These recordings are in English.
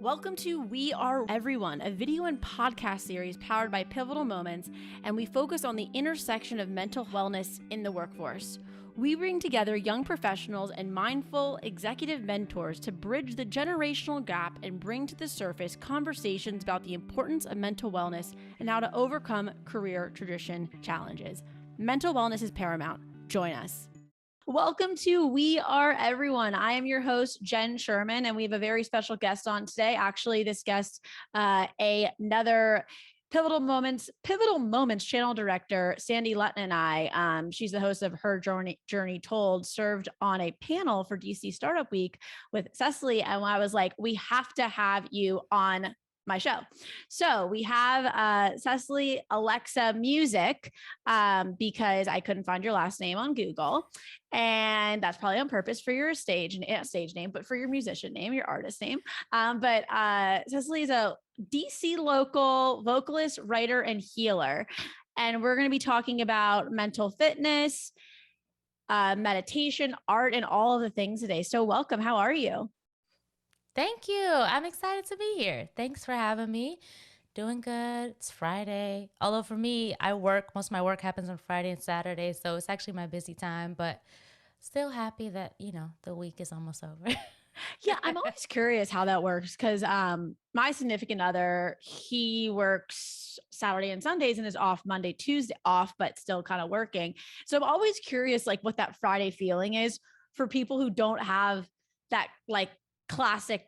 Welcome to We Are Everyone, a video and podcast series powered by Pivotal Moments, and we focus on the intersection of mental wellness in the workforce. We bring together young professionals and mindful executive mentors to bridge the generational gap and bring to the surface conversations about the importance of mental wellness and how to overcome career tradition challenges. Mental wellness is paramount. Join us. Welcome to We Are Everyone. I am your host, Jenn Sherman, and we have a very special guest on today. Actually, this guest, another Pivotal Moments channel director, Sandy Lutton, and I. She's the host of Her Journey Told, served on a panel for DC Startup Week with Cecily, and I was like, we have to have you on my show. So we have Cecily Alexa Music because I couldn't find your last name on Google. And that's probably on purpose for your stage name, but for your musician name, your artist name. But Cecily is a DC local vocalist, writer, and healer. And we're going to be talking about mental fitness, meditation, art, and all of the things today. So welcome. How are you? Thank you. I'm excited to be here. Thanks for having me. Doing good. It's Friday. Although for me, most of my work happens on Friday and Saturday, so it's actually my busy time, but still happy that, the week is almost over. Yeah, I'm always curious how that works because my significant other, he works Saturday and Sundays and is off Monday, Tuesday off, but still kind of working. So I'm always curious like what that Friday feeling is for people who don't have that like classic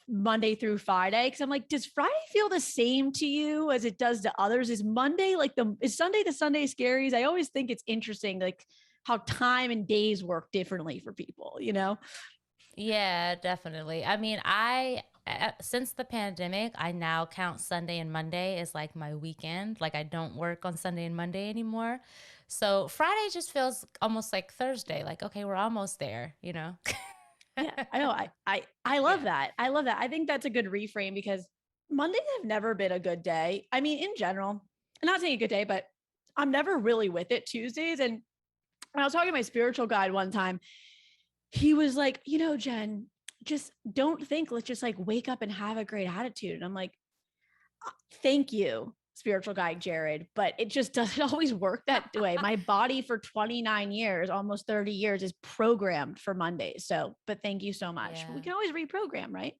Monday through Friday. Cause I'm like, does Friday feel the same to you as it does to others? Is Sunday the Sunday scaries? I always think it's interesting, like how time and days work differently for people, Yeah, definitely. I mean, since the pandemic, I now count Sunday and Monday as like my weekend. Like I don't work on Sunday and Monday anymore. So Friday just feels almost like Thursday. Like, okay, we're almost there, Yeah, I know. I love that. I love that. I think that's a good reframe because Mondays have never been a good day. I mean, in general, I'm not saying a good day, but I'm never really with it Tuesdays. And when I was talking to my spiritual guide one time, he was like, Jen, just don't think, let's just like wake up and have a great attitude. And I'm like, thank you, spiritual guide Jared, but it just doesn't always work that way. My body for 29 years, almost 30 years is programmed for Mondays. So, but thank you so much. Yeah. We can always reprogram, right?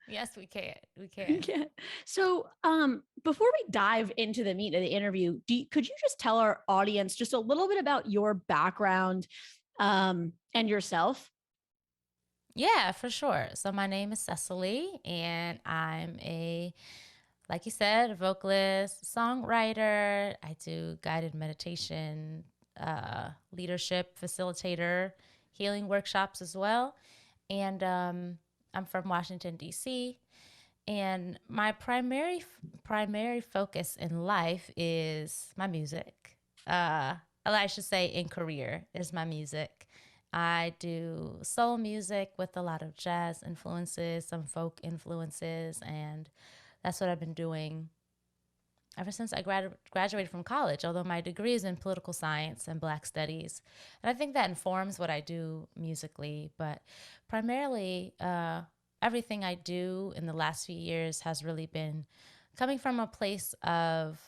Yes, we can. We can. Yeah. So, before we dive into the meat of the interview, could you just tell our audience just a little bit about your background, and yourself? Yeah, for sure. So my name is Cecily, and I'm like you said, a vocalist, songwriter. I do guided meditation, leadership, facilitator, healing workshops as well. And I'm from Washington, D.C., and my primary focus in life is my music. I should say in career is my music. I do soul music with a lot of jazz influences, some folk influences, and that's what I've been doing ever since I graduated from college, although my degree is in political science and Black studies. And I think that informs what I do musically, but primarily everything I do in the last few years has really been coming from a place of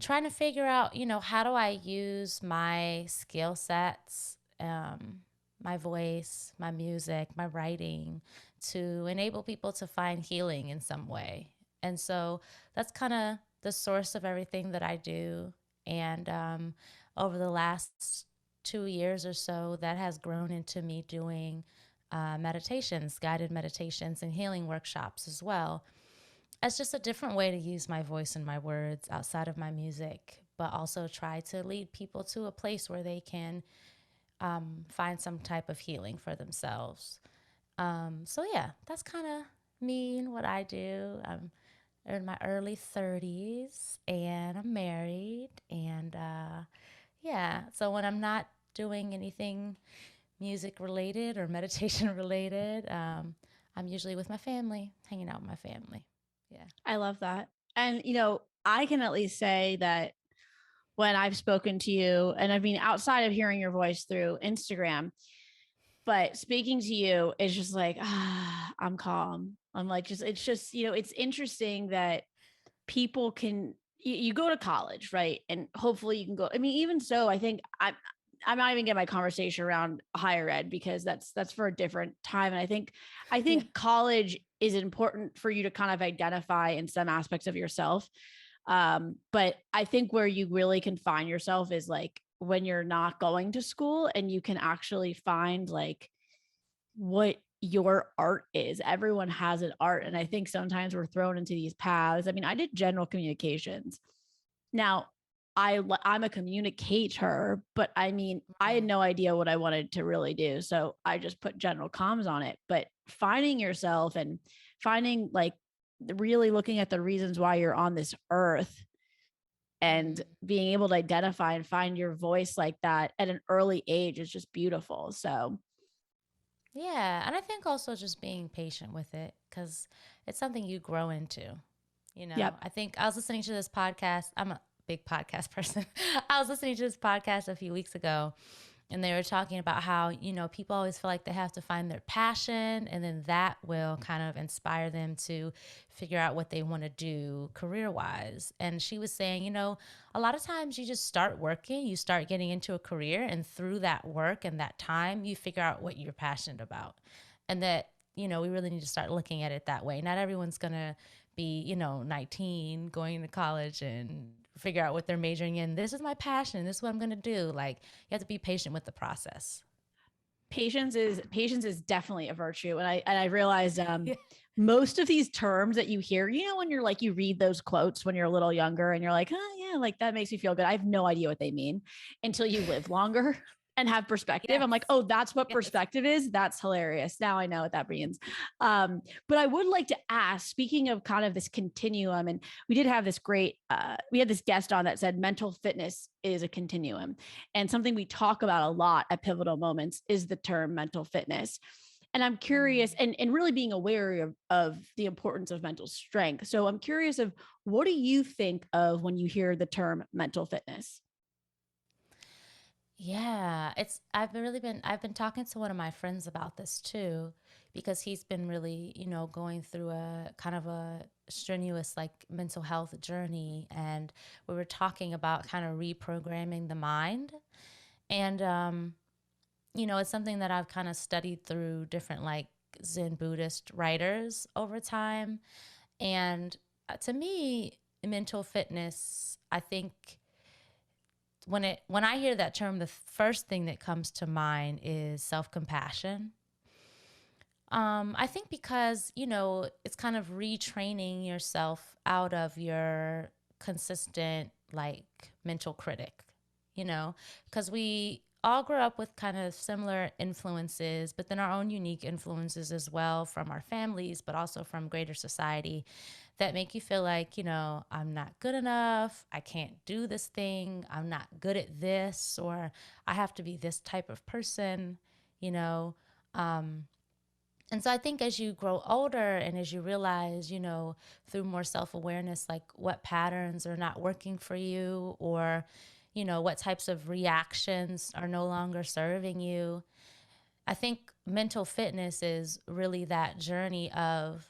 trying to figure out, how do I use my skill sets, my voice, my music, my writing to enable people to find healing in some way. And so that's kind of the source of everything that I do. And over the last 2 years or so, that has grown into me doing meditations, guided meditations, and healing workshops as well. It's just a different way to use my voice and my words outside of my music, but also try to lead people to a place where they can find some type of healing for themselves. So yeah, that's kind of me and what I do. I'm in my early 30s and I'm married. And yeah, so when I'm not doing anything music related or meditation related, I'm usually with my family, hanging out with my family. Yeah. I love that. And, I can at least say that when I've spoken to you, and I mean, outside of hearing your voice through Instagram, but speaking to you is just like, I'm calm. I'm like, it's just, it's interesting that people can, you go to college, right? And hopefully you can go. I mean, even so, I think I'm not even getting my conversation around higher ed because that's for a different time. And I Yeah. think college is important for you to kind of identify in some aspects of yourself. But I think where you really can find yourself is like when you're not going to school and you can actually find like what your art is. Everyone has an art. And I think sometimes we're thrown into these paths. I mean, I did general communications. Now, I'm a communicator, but I mean, I had Right. no idea what I wanted to really do. So I just put general comms on it. But finding yourself and finding like really looking at the reasons why you're on this earth and Mm. being able to identify and find your voice like that at an early age is just beautiful. So, Yeah, and I think also just being patient with it because it's something you grow into. yep. I think I was listening to this podcast. I'm a big podcast person. I was listening to this podcast a few weeks ago, and they were talking about how, people always feel like they have to find their passion, and then that will kind of inspire them to figure out what they want to do career wise. And she was saying, a lot of times you just start working, you start getting into a career, and through that work and that time, you figure out what you're passionate about. And that, we really need to start looking at it that way. Not everyone's going to be, 19 going to college and figure out what they're majoring in. This is my passion. This is what I'm going to do. Like, you have to be patient with the process. Patience is definitely a virtue. And I realized Yeah. most of these terms that you hear, when you're like you read those quotes when you're a little younger and you're like, oh yeah, like that makes me feel good. I have no idea what they mean until you live longer and have perspective. Yes. I'm like, oh, that's what Yes. perspective is. That's hilarious. Now I know what that means. But I would like to ask, speaking of kind of this continuum, and we did have this we had this guest on that said mental fitness is a continuum. And something we talk about a lot at Pivotal Moments is the term mental fitness. And I'm curious, Mm. and really being aware of the importance of mental strength. So I'm curious of what do you think of when you hear the term mental fitness? Yeah, I've been talking to one of my friends about this too, because he's been really, going through a kind of a strenuous like mental health journey. And we were talking about kind of reprogramming the mind. And, it's something that I've kind of studied through different like Zen Buddhist writers over time. And to me, mental fitness, I think when I hear that term, the first thing that comes to mind is self-compassion. I think because, it's kind of retraining yourself out of your consistent like mental critic, because we all grew up with kind of similar influences, but then our own unique influences as well from our families, but also from greater society that make you feel like, I'm not good enough. I can't do this thing. I'm not good at this, or I have to be this type of person, you know. Um, and so I think as you grow older and as you realize, through more self awareness, like what patterns are not working for you, or, what types of reactions are no longer serving you, I think mental fitness is really that journey of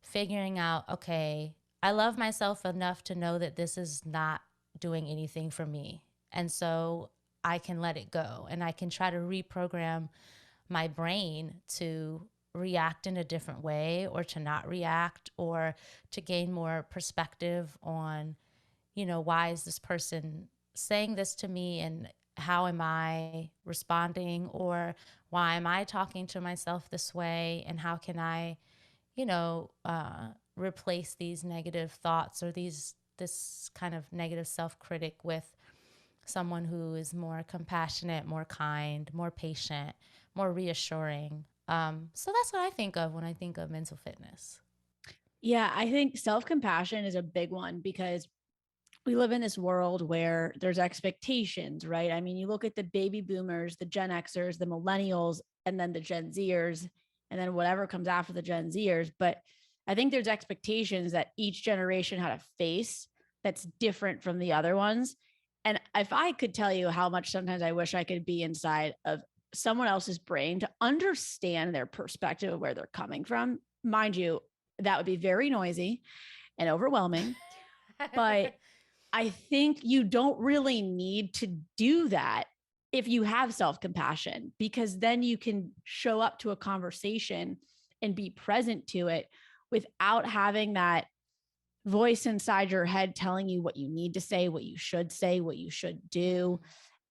figuring out, okay, I love myself enough to know that this is not doing anything for me. And so I can let it go and I can try to reprogram my brain to react in a different way, or to not react, or to gain more perspective on, why is this person saying this to me, and how am I responding, or why am I talking to myself this way, and how can I, replace these negative thoughts or this kind of negative self-critic with someone who is more compassionate, more kind, more patient, more reassuring. So that's what I think of when I think of mental fitness. Yeah, I think self-compassion is a big one because we live in this world where there's expectations, right? I mean, you look at the baby boomers, the Gen Xers, the millennials, and then the Gen Zers, and then whatever comes after the Gen Zers. But I think there's expectations that each generation had a face that's different from the other ones. And if I could tell you how much sometimes I wish I could be inside of someone else's brain to understand their perspective of where they're coming from, mind you, that would be very noisy and overwhelming. But I think you don't really need to do that if you have self-compassion, because then you can show up to a conversation and be present to it without having that voice inside your head telling you what you need to say, what you should do.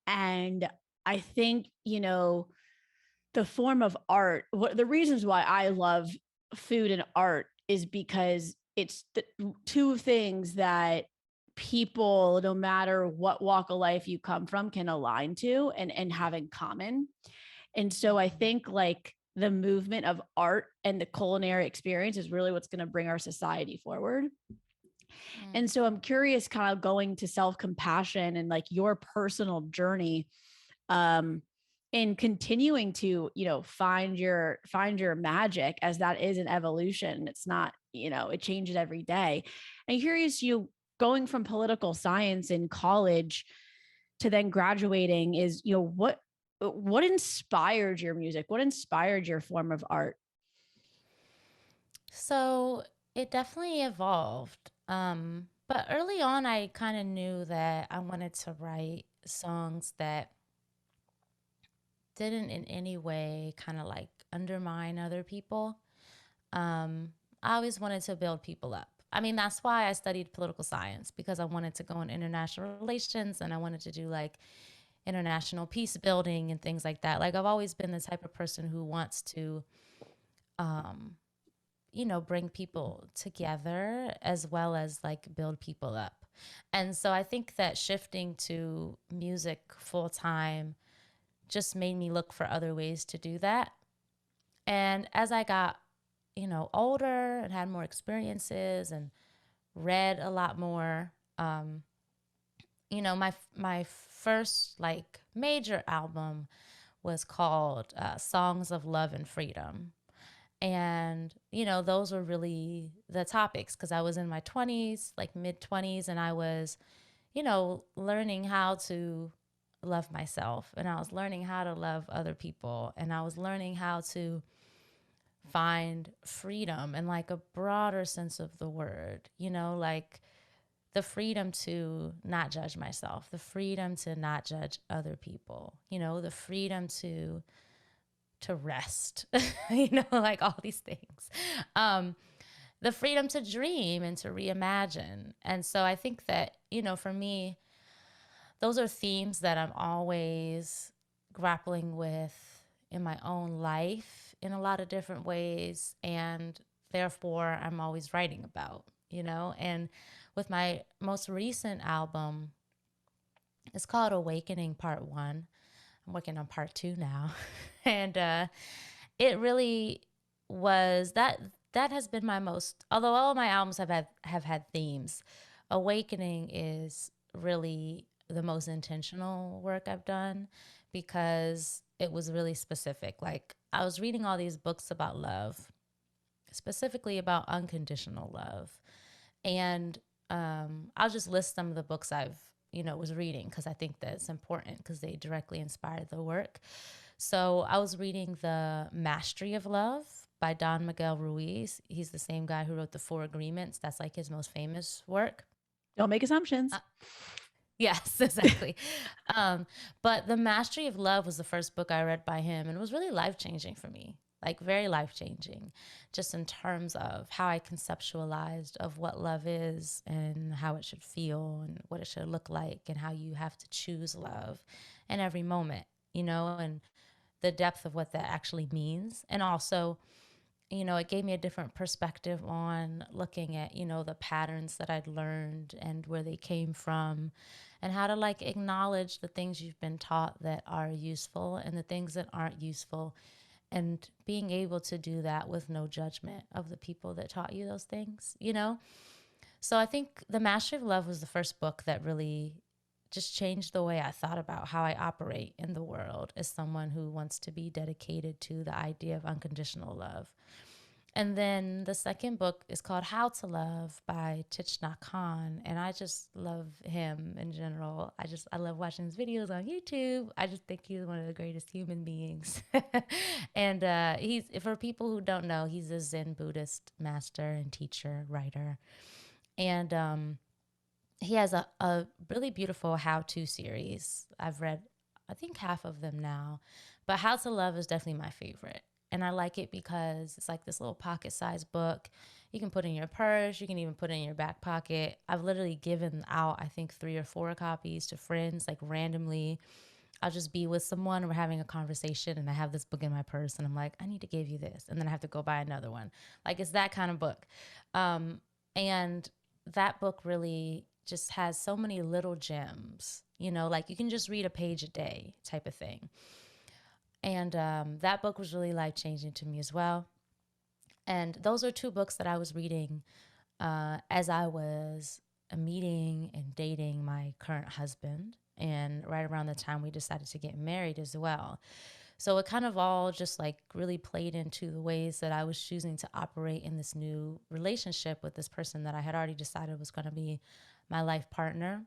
And I think, the form of art, the reasons why I love food and art is because it's the two things that people, no matter what walk of life you come from, can align to and have in common. And so I think like the movement of art and the culinary experience is really what's going to bring our society forward. And so I'm curious, kind of going to self-compassion and like your personal journey, in continuing to, find your magic, as that is an evolution. It's not, it changes every day. I'm curious, you going from political science in college to then graduating is, what inspired your music? What inspired your form of art? So it definitely evolved. But early on, I kind of knew that I wanted to write songs that didn't in any way kind of like undermine other people. I always wanted to build people up. I mean, that's why I studied political science, because I wanted to go in international relations and I wanted to do like international peace building and things like that. Like, I've always been the type of person who wants to, bring people together as well as like build people up. And so I think that shifting to music full time just made me look for other ways to do that. And as I got, older and had more experiences and read a lot more, my first like major album was called Songs of Love and Freedom. And, those were really the topics, because I was in my 20s, like mid 20s, and I was, learning how to love myself, and I was learning how to love other people, and I was learning how to find freedom in like a broader sense of the word, like the freedom to not judge myself, the freedom to not judge other people, the freedom to rest, like all these things. The freedom to dream and to reimagine. And so I think that, for me, those are themes that I'm always grappling with in my own life in a lot of different ways. And therefore, I'm always writing about, and with my most recent album, it's called Awakening Part 1. I'm working on Part 2 now. And it really was that has been my most, although all of my albums have had themes, Awakening is really the most intentional work I've done, because it was really specific. Like, I was reading all these books about love, specifically about unconditional love. And I'll just list some of the books I've, was reading, because I think that it's important, because they directly inspired the work. So I was reading The Mastery of Love by Don Miguel Ruiz. He's the same guy who wrote The Four Agreements. That's like his most famous work. Don't make assumptions. Yes, exactly. But The Mastery of Love was the first book I read by him, and it was really life-changing for me, like very life-changing, just in terms of how I conceptualized of what love is and how it should feel and what it should look like, and how you have to choose love in every moment, and the depth of what that actually means. And also, it gave me a different perspective on looking at, the patterns that I'd learned and where they came from, and how to like acknowledge the things you've been taught that are useful and the things that aren't useful, and being able to do that with no judgment of the people that taught you those things, So I think The Mastery of Love was the first book that really just changed the way I thought about how I operate in the world as someone who wants to be dedicated to the idea of unconditional love. And then the second book is called How to Love by Thich Nhat Hanh. And I just love him in general. I love watching his videos on YouTube. I just think he's one of the greatest human beings. And he's, for people who don't know, he's a Zen Buddhist master and teacher, writer. And he has a really beautiful how-to series. I've read, I think, half of them now. But How to Love is definitely my favorite. And I like it because it's like this little pocket-sized book. You can put in your purse. You can even put it in your back pocket. I've literally given out, I think, 3 or 4 copies to friends, like randomly. I'll just be with someone and we're having a conversation and I have this book in my purse and I'm like, I need to give you this. And then I have to go buy another one. Like, it's that kind of book. And that book really just has so many little gems, you know, like you can just read a page a day type of thing. And that book was really life-changing to me as well. And those are 2 books that I was reading as I was meeting and dating my current husband, and right around the time we decided to get married as well. So it kind of all just like really played into the ways that I was choosing to operate in this new relationship with this person that I had already decided was going to be my life partner,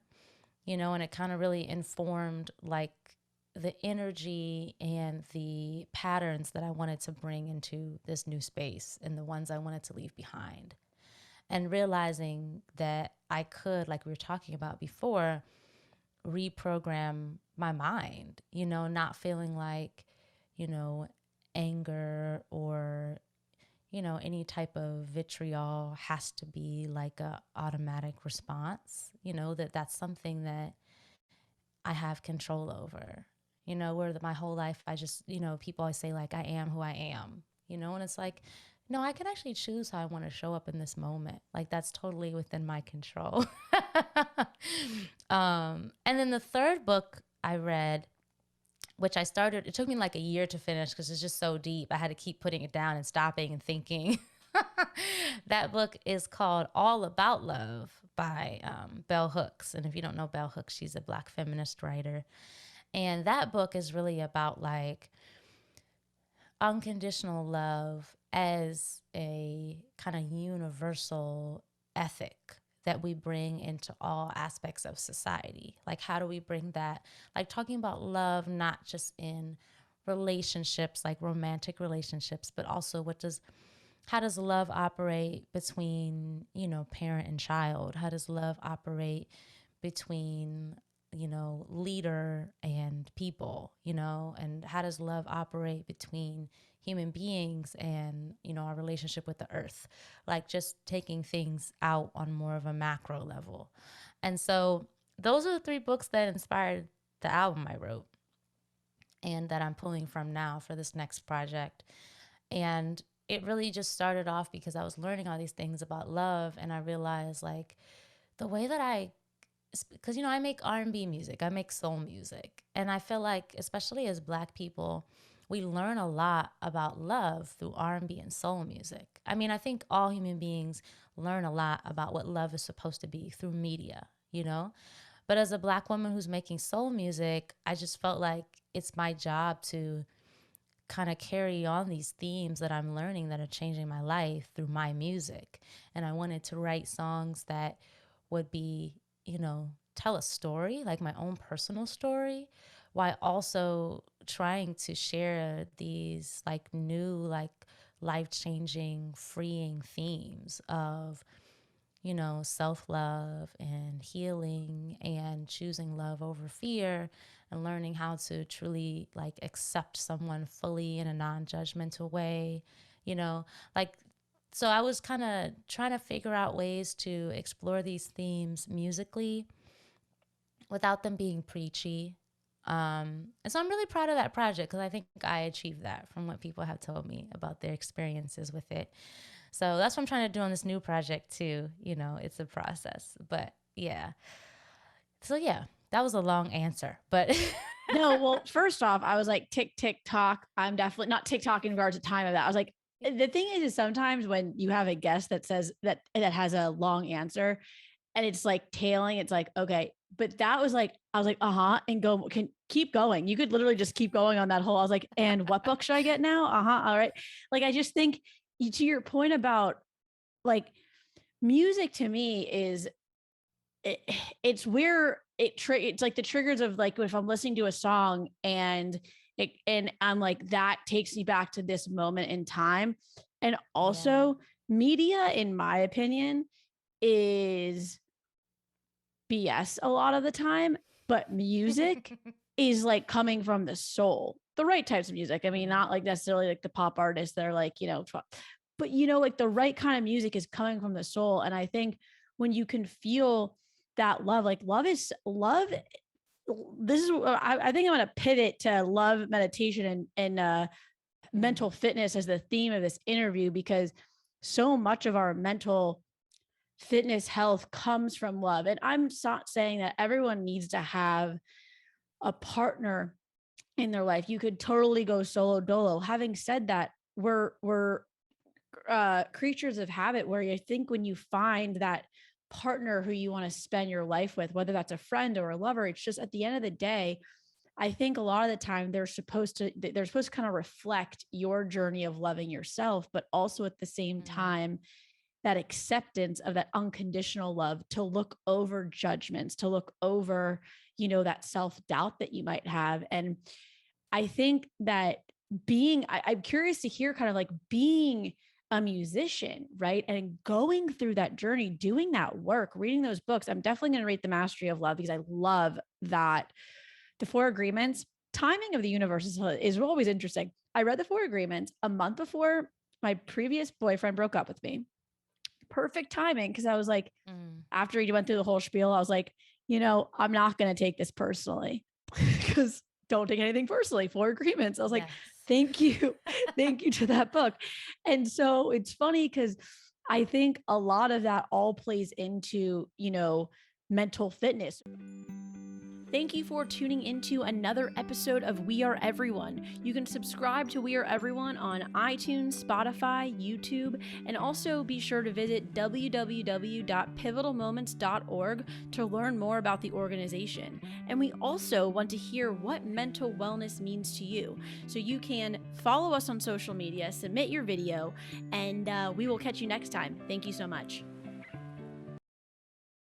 you know, and it kind of really informed like the energy and the patterns that I wanted to bring into this new space and the ones I wanted to leave behind. And realizing that I could, like we were talking about before, reprogram my mind, you know, not feeling like, you know, anger or, you know, any type of vitriol has to be like a automatic response, you know, that's something that I have control over, you know, where my whole life I just, you know, people always say like, I am who I am, you know, and it's like, no, I can actually choose how I want to show up in this moment. Like, that's totally within my control. And then the third book I read, which I started, it took me like a year to finish because it's just so deep. I had to keep putting it down and stopping and thinking. That book is called All About Love by Bell Hooks. And if you don't know Bell Hooks, she's a Black feminist writer. And that book is really about like unconditional love as a kind of universal ethic that we bring into all aspects of society. Like, how do we bring that? Like, talking about love, not just in relationships, like romantic relationships, but also how does love operate between, you know, parent and child? How does love operate between, you know, leader and people, you know, and how does love operate between human beings and, you know, our relationship with the earth, like just taking things out on more of a macro level. And so those are the 3 books that inspired the album I wrote and that I'm pulling from now for this next project. And it really just started off because I was learning all these things about love, and I realized like the way that because, you know, I make R&B music, I make soul music. And I feel like, especially as Black people, we learn a lot about love through R&B and soul music. I mean, I think all human beings learn a lot about what love is supposed to be through media, you know? But as a Black woman who's making soul music, I just felt like it's my job to kind of carry on these themes that I'm learning that are changing my life through my music. And I wanted to write songs that would be, you know, tell a story, like my own personal story, while also trying to share these like new, like life-changing, freeing themes of, you know, self-love and healing and choosing love over fear and learning how to truly like accept someone fully in a non-judgmental way, you know, like, so I was kind of trying to figure out ways to explore these themes musically without them being preachy. And so I'm really proud of that project because I think I achieved that from what people have told me about their experiences with it. So that's what I'm trying to do on this new project too. You know, it's a process, but yeah. So yeah, that was a long answer, but No, well, first off, I was like, tick, tick, tock. I'm definitely not TikTok in regards to time of that. I was like, the thing is sometimes when you have a guest that says that has a long answer and it's like tailing, it's like, okay, but that was like, I was like, and can keep going. You could literally just keep going on that whole, I was like, and what book should I get now? All right. Like, I just think to your point about like music to me is it's where it's like the triggers of like if I'm listening to a song and I'm like that takes me back to this moment in time. And also media, in my opinion, is BS a lot of the time, but music is like coming from the soul, the right types of music. I mean, not like necessarily like the pop artists that are like, but like the right kind of music is coming from the soul. And I think when you can feel that love, like love. This is, I think I'm going to pivot to love, meditation, and mental fitness as the theme of this interview, because so much of our mental fitness health comes from love. And I'm not saying that everyone needs to have a partner in their life. You could totally go solo dolo. Having said that, we're creatures of habit, where you think when you find that partner who you want to spend your life with, whether that's a friend or a lover, it's just at the end of the day, I think a lot of the time they're supposed to kind of reflect your journey of loving yourself, but also at the same time, that acceptance of that unconditional love, to look over judgments, to look over, that self-doubt that you might have. And I think that I'm curious to hear kind of like being a musician, right? And going through that journey, doing that work, reading those books. I'm definitely going to read The Mastery of Love, because I love that. The Four Agreements, timing of the universe is always interesting. I read The Four Agreements a month before my previous boyfriend broke up with me. Perfect timing, because I was like, after he went through the whole spiel, I was like, I'm not going to take this personally, because don't take anything personally. Four Agreements. I was like, thank you. Thank you to that book. And so it's funny, because I think a lot of that all plays into, mental fitness. Thank you for tuning into another episode of We Are Everyone. You can subscribe to We Are Everyone on iTunes, Spotify, YouTube, and also be sure to visit www.pivotalmoments.org to learn more about the organization. And we also want to hear what mental wellness means to you. So you can follow us on social media, submit your video, and we will catch you next time. Thank you so much.